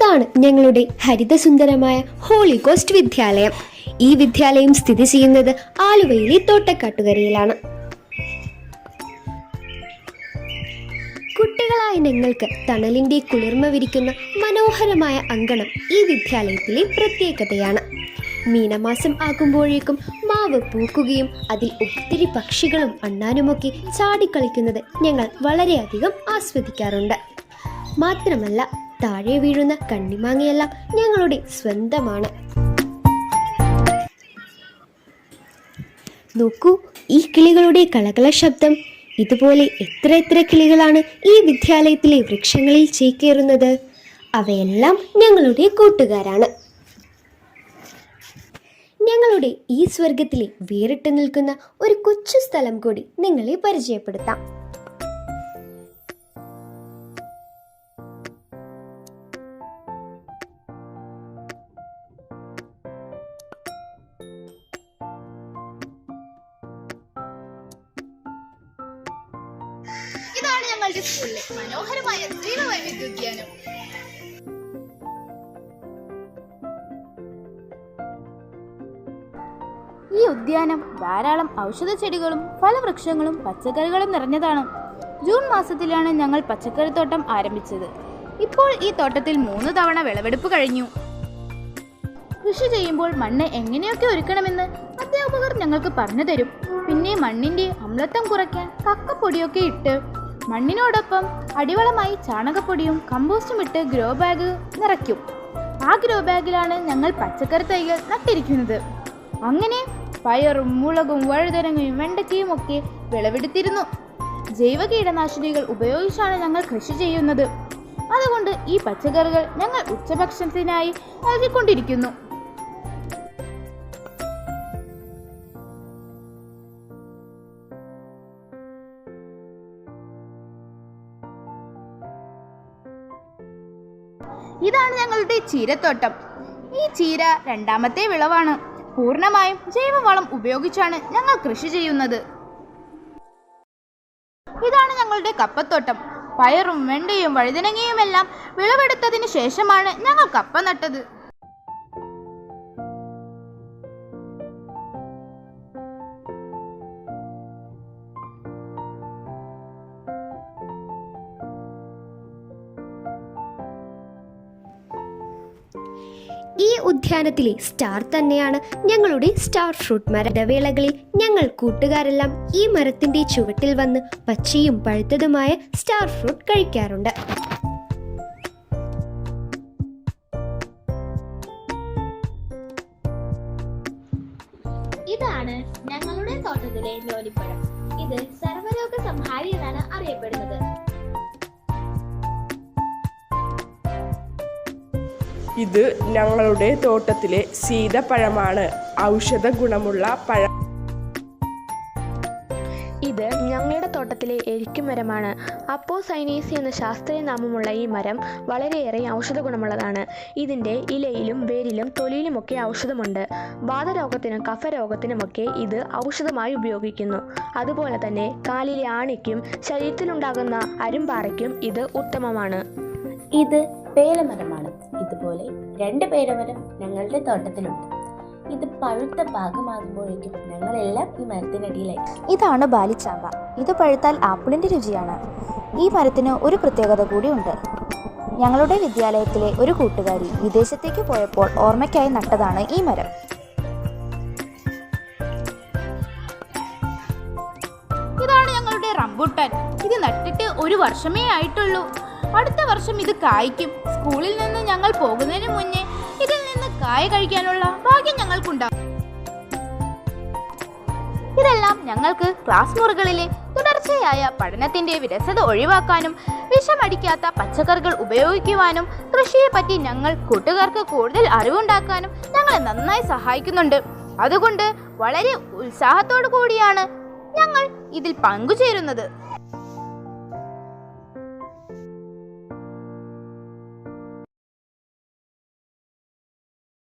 ഇതാണ് ഞങ്ങളുടെ ഹരിതസുന്ദരമായ holy cost വിദ്യാലയം. ഈ വിദ്യാലയം സ്ഥിതി ചെയ്യുന്നത് ആലുവയിലെ തോട്ടക്കാട്ടുകരയിലാണ്. കുട്ടികളായ ഞങ്ങൾക്ക് തണലിന്റെ കുളിർമ വിരിക്കുന്ന മനോഹരമായ അങ്കണം ഈ വിദ്യാലയത്തിലെ പ്രത്യേകതയാണ്. മീനമാസം ആകുമ്പോഴേക്കും മാവ് പൂക്കുകയും അതിൽ ഒത്തിരി പക്ഷികളും അണ്ണാനുമൊക്കെ ചാടിക്കളിക്കുന്നത് ഞങ്ങൾ വളരെയധികം ആസ്വദിക്കാറുണ്ട്. മാത്രമല്ല, താഴെ വീഴുന്ന കണ്ണിമാങ്ങയെല്ലാം ഞങ്ങളുടെ സ്വന്തമാണ്. നോക്കൂ, ഈ കിളികളുടെ കളകള ശബ്ദം. ഇതുപോലെ എത്ര കിളികളാണ് ഈ വിദ്യാലയത്തിലെ വൃക്ഷങ്ങളിൽ ചേക്കേറുന്നത്. അവയെല്ലാം ഞങ്ങളുടെ കൂട്ടുകാരാണ്. ഞങ്ങളുടെ ഈ സ്വർഗത്തിലെ വേറിട്ട് നിൽക്കുന്ന ഒരു കൊച്ചു സ്ഥലം കൂടി നിങ്ങളെ പരിചയപ്പെടുത്താം. ഇതാണ് ഞങ്ങളുടെ സ്കൂളിലെ മനോഹരമായ ജൈവവൈവിധ്യ ഉദ്യാനം. ഈ ഉദ്യാനം ധാരാളം ഔഷധ ചെടികളും ഫലവൃക്ഷങ്ങളും പച്ചക്കറികളും നിറഞ്ഞതാണ്. ജൂൺ മാസത്തിലാണ് ഞങ്ങൾ പച്ചക്കറിത്തോട്ടം ആരംഭിച്ചത്. ഇപ്പോൾ ഈ തോട്ടത്തിൽ 3 തവണ വിളവെടുപ്പ് കഴിഞ്ഞു. കൃഷി ചെയ്യുമ്പോൾ മണ്ണ് എങ്ങനെയൊക്കെ ഒരുക്കണമെന്ന് അധ്യാപകർ ഞങ്ങൾക്ക് പറഞ്ഞു തരും. പിന്നെ മണ്ണിന്റെ അമ്ലത്വം കുറയ്ക്കാൻ കക്കപ്പൊടിയൊക്കെ ഇട്ട് മണ്ണിനോടൊപ്പം അടിവളമായി ചാണകപ്പൊടിയും കമ്പോസ്റ്റും ഇട്ട് ഗ്രോ ബാഗ് നിറയ്ക്കും. ആ ഗ്രോ ബാഗിലാണ് ഞങ്ങൾ പച്ചക്കറി തൈകൾ നട്ടിരിക്കുന്നത്. അങ്ങനെ പയറും മുളകും വഴുതനങ്ങയും വെണ്ടയ്ക്കയും ഒക്കെ വിളവെടുത്തിരുന്നു. ജൈവ കീടനാശിനികൾ ഉപയോഗിച്ചാണ് ഞങ്ങൾ കൃഷി ചെയ്യുന്നത്. അതുകൊണ്ട് ഈ പച്ചക്കറികൾ ഞങ്ങൾ ഉച്ചഭക്ഷണത്തിനായി നൽകിക്കൊണ്ടിരിക്കുന്നു. ഇതാണ് ഞങ്ങളുടെ ചീരത്തോട്ടം. ഈ ചീര 2ാമത്തെ വിളവാണ്. പൂർണ്ണമായും ജൈവവളം ഉപയോഗിച്ചാണ് ഞങ്ങൾ കൃഷി ചെയ്യുന്നത്. ഇതാണ് ഞങ്ങളുടെ കപ്പത്തോട്ടം. പയറും വെണ്ടയും വഴുതനങ്ങയുമെല്ലാം വിളവെടുത്തതിന് ശേഷമാണ് ഞങ്ങൾ കപ്പ നട്ടത്. ഈ ഉദ്യാനത്തിലെ സ്റ്റാർ തന്നെയാണ് ഞങ്ങളുടെ സ്റ്റാർ ഫ്രൂട്ട് മരം. ഇടവേളകളിൽ ഞങ്ങൾ കൂട്ടുകാരെല്ലാം ഈ മരത്തിന്റെ ചുവട്ടിൽ വന്ന് പച്ചയും പഴുത്തതുമായ സ്റ്റാർ ഫ്രൂട്ട് കഴിക്കാറുണ്ട്. ഇതാണ് ഞങ്ങളുടെ തോട്ടത്തിലെ ലോലിപ്പഴം. ഇത് സർവ്വരോഗ സംഹാരി എന്നാണ് അറിയപ്പെടുന്നത്. ഇത് ഞങ്ങളുടെ തോട്ടത്തിലെ സീതപ്പഴമാണ്. ഔഷധ ഗുണമുള്ള പഴം. ഇത് ഞങ്ങളുടെ തോട്ടത്തിലെ എരിക്കുമരമാണ്. അപ്പോസൈനേസി എന്ന ശാസ്ത്രീയ നാമമുള്ള ഈ മരം വളരെയേറെ ഔഷധ ഗുണമുള്ളതാണ്. ഇതിൻ്റെ ഇലയിലും വേരിലും തൊലിയിലുമൊക്കെ ഔഷധമുണ്ട്. വാതരോഗത്തിനും കഫരോഗത്തിനുമൊക്കെ ഇത് ഔഷധമായി ഉപയോഗിക്കുന്നു. അതുപോലെ തന്നെ കാലിലെ ആണിക്കും ശരീരത്തിലുണ്ടാകുന്ന അരുമ്പാറയ്ക്കും ഇത് ഉത്തമമാണ്. ഇത് പേരമരമാണ്. ഇതുപോലെ 2 പേരമരം ഞങ്ങളുടെ തോട്ടത്തിലുണ്ട്. ഇത് പഴുത്ത ഭാഗമാകുമ്പോഴേക്കും ഞങ്ങളെല്ലാം ഈ മരത്തിനടിയിലായി. ഇതാണ് ബാലിച്ചാമ്പ. ഇത് പഴുത്താൽ ആപ്പിളിന്റെ രുചിയാണ്. ഈ മരത്തിന് ഒരു പ്രത്യേകത കൂടിയുണ്ട്. ഞങ്ങളുടെ വിദ്യാലയത്തിലെ ഒരു കൂട്ടുകാരി വിദേശത്തേക്ക് പോയപ്പോൾ ഓർമ്മയ്ക്കായി നട്ടതാണ് ഈ മരം. ഇതാണ് ഞങ്ങളുടെ റംബൂട്ടാൻ. ഇത് നട്ടിട്ട് 1 വർഷമേ ആയിട്ടുള്ളൂ. അടുത്ത വർഷം ഇത് കായ്ക്കും. സ്കൂളിൽ നിന്ന് ഞങ്ങൾ പോകുന്നതിന് മുന്നേ ഇതിൽ നിന്ന് കായ കഴിക്കാനുള്ള ഭാഗ്യം ഞങ്ങൾക്കുണ്ടാകും. ഇതെല്ലാം ഞങ്ങൾക്ക് ക്ലാസ് മുറികളിലെ തുടർച്ചയായ പഠനത്തിന്റെ വിരസത ഒഴിവാക്കാനും വിഷമടിക്കാത്ത പച്ചക്കറികൾ ഉപയോഗിക്കുവാനും കൃഷിയെപ്പറ്റി ഞങ്ങൾ കൂട്ടുകാർക്ക് കൂടുതൽ അറിവുണ്ടാക്കാനും ഞങ്ങളെ നന്നായി സഹായിക്കുന്നുണ്ട്. അതുകൊണ്ട് വളരെ ഉത്സാഹത്തോടു കൂടിയാണ് ഞങ്ങൾ ഇതിൽ പങ്കുചേരുന്നത്.